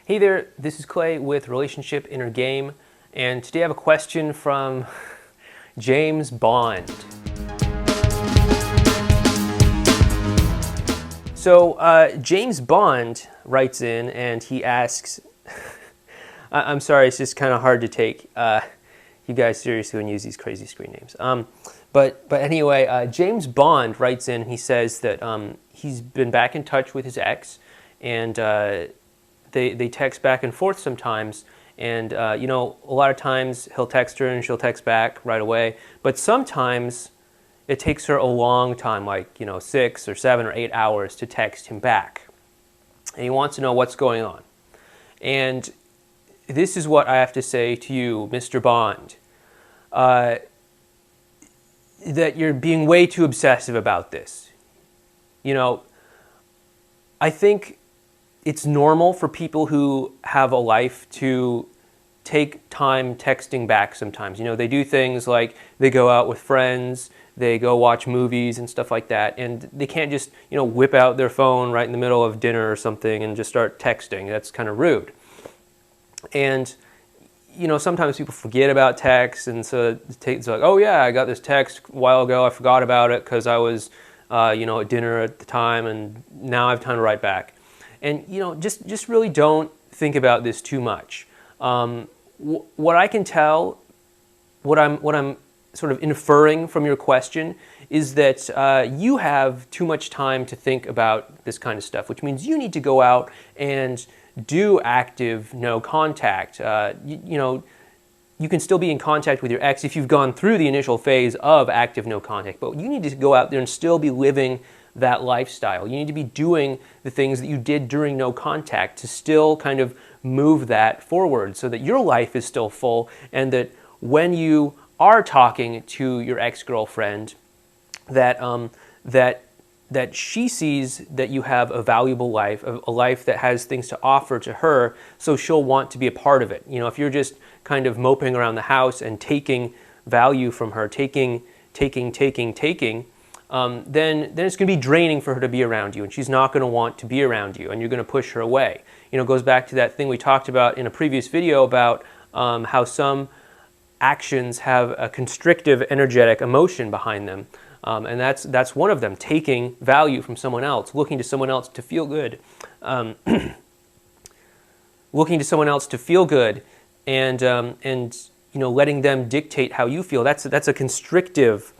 Hey there, this is Clay with Relationship Inner Game, and today I have a question from James Bond. So James Bond writes in and he asks, I'm sorry, it's just kind of hard to take you guys seriously when you use these crazy screen names. But anyway, James Bond writes in and he says that he's been back in touch with his ex, and they text back and forth sometimes, and a lot of times he'll text her and she'll text back right away, but sometimes it takes her a long time, like 6 or 7 or 8 hours to text him back, and he wants to know what's going on. And this is what I have to say to you, Mr. Bond, that you're being way too obsessive about this. I think it's normal for people who have a life to take time texting back sometimes. They do things like they go out with friends, they go watch movies and stuff like that, and they can't just, whip out their phone right in the middle of dinner or something and just start texting. That's kind of rude. And, sometimes people forget about texts, and so it's like, oh yeah, I got this text a while ago, I forgot about it because I was, at dinner at the time, and now I have time to write back. And just really don't think about this too much. What I can tell, what I'm sort of inferring from your question is that you have too much time to think about this kind of stuff, which means you need to go out and do active no contact. You can still be in contact with your ex if you've gone through the initial phase of active no contact, but you need to go out there and still be living that lifestyle. You need to be doing the things that you did during no contact to still kind of move that forward so that your life is still full, and that when you are talking to your ex-girlfriend, that she sees that you have a valuable life, a life that has things to offer to her, so she'll want to be a part of it. If you're just kind of moping around the house and taking value from her, taking, then it's going to be draining for her to be around you, and she's not going to want to be around you, and you're going to push her away. It goes back to that thing we talked about in a previous video about how some actions have a constrictive, energetic emotion behind them, and that's one of them: taking value from someone else, looking to someone else to feel good, looking to someone else to feel good, and letting them dictate how you feel. That's a constrictive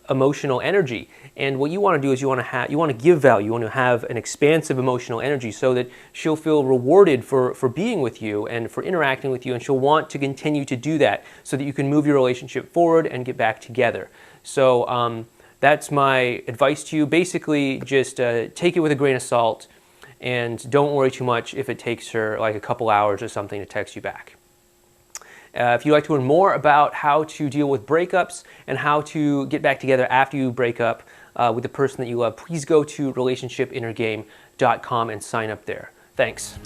emotional energy, and what you want to do is you want to give value. You want to have an expansive emotional energy so that she'll feel rewarded for being with you and for interacting with you, and she'll want to continue to do that so that you can move your relationship forward and get back together. So that's my advice to you. Basically, just take it with a grain of salt, and don't worry too much if it takes her like a couple hours or something to text you back. If you'd like to learn more about how to deal with breakups and how to get back together after you break up with the person that you love, please go to relationshipinnergame.com and sign up there. Thanks.